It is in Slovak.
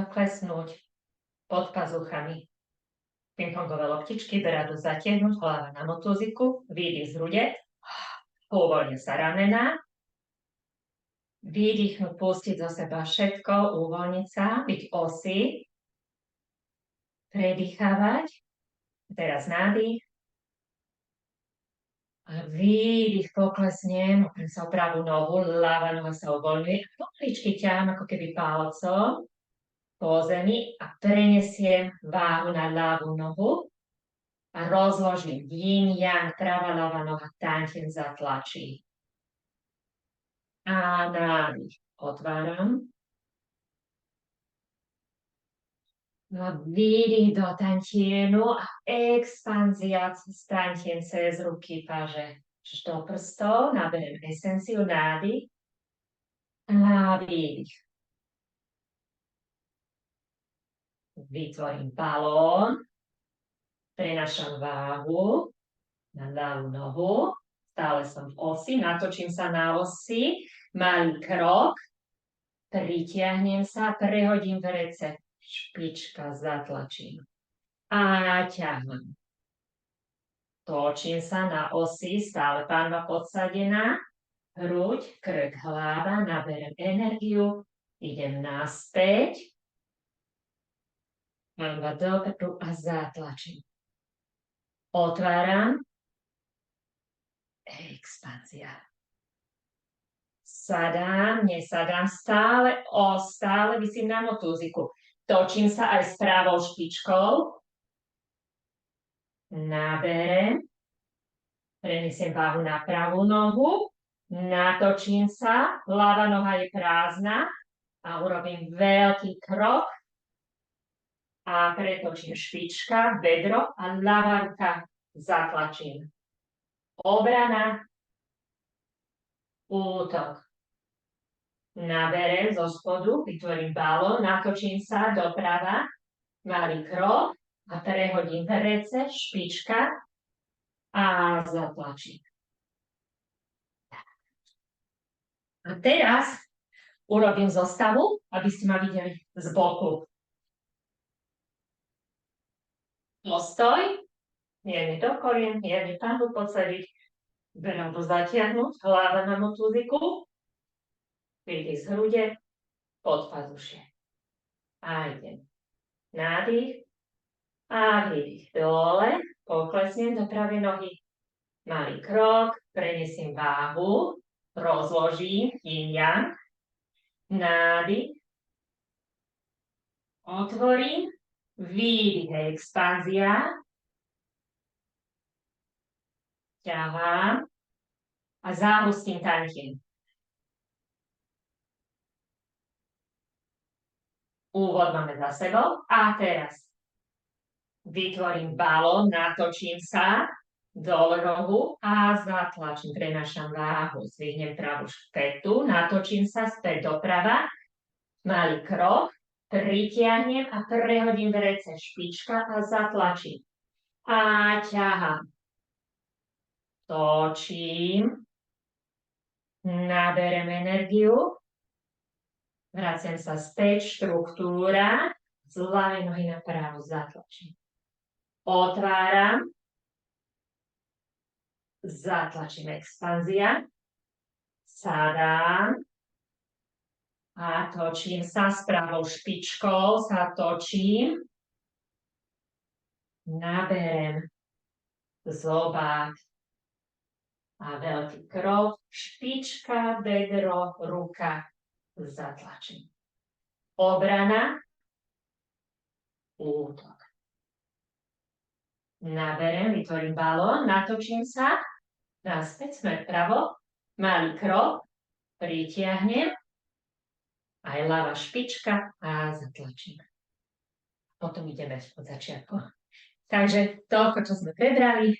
klesnúť pod pazuchami. Pingpongové loptičky beradu zatiahnuť, hlava na motúziku, výdych z hrude, uvoľnia sa ramená, výdychnúť, pustiť zo seba všetko, uvoľniť sa, byť osy, predýchávať, teraz nádych, a výdych, poklesnem, opriem sa o pravú nohu, ľavá noha sa uvoľňuje, pomaličky ťahám ako keby palcom po zemi a prenesiem váhu na ľavú nohu a rozložím yin, yang, pravá, ľavá noha, tančím, zatlačí. A nádych, otváram. No, výdych do tantienu a expanzia cez tantien cez ruky, paže do prstov, naberiem esenciu, nádych a výdych. Vytvorím balón, prenášam váhu na ľavú nohu, stále som v osi, natočím sa na osi, malý krok, pritiahnem sa, prehodím vrece, špička, zatlačím a ťahám. Točím sa na osi, stále pánva podsadená, hruď, krk, hlava, naberem energiu, idem naspäť, pánva dopredu a zatlačím. Otváram, expanzia. Sadám, nesadám, stále visím na motúziku. Točím sa aj s pravou špičkou. Naberem, prenesiem váhu na pravú nohu, natočím sa, ľavá noha je prázdna a urobím veľký krok a pretočím špička, bedro a ľavá ruka zatlačím. Obrana, útok. Naberem zo spodu, vytvorím balón, natočím sa doprava, malý krok a prehodím vrece, špička a zatlačím. A teraz urobím zostavu, aby ste ma videli z boku. Postoj, mierne do kolien, mierne pánvu podsadiť, beradu zatiahnuť, hlava na motúziku, výdych z hrude, pod pazušie. A idem. Nádych a výdych dole, poklesnem do pravej nohy. Malý krok, prenesiem váhu, rozložím, yin yang, nádych, otvorím, výdych, expanzia, ťahám a zahustím tantien. Úvod máme za sebou a teraz vytvorím balón, natočím sa do rohu a zatlačím, prenášam váhu, zvihnem pravú špetu, natočím sa späť doprava, malý krok, pritiahnem a prehodím vrece, špička a zatlačím. A ťahám. Točím, naberem energiu, vraciam sa späť, štruktúra, z ľavej nohy na pravú zatlačím. Otváram, zatlačím, expanzia, sadám a točím sa s pravou špičkou, sa točím, naberem zobák a veľký krok, špička, bedro, ruka, zatlačím. Obrana, útok. Naberem, vytvorím balón, natočím sa, naspäť, smer pravo, malý krok, pritiahnem, aj ľavá špička a zatlačím. Potom ideme od začiatku. Takže toľko, čo sme prebrali.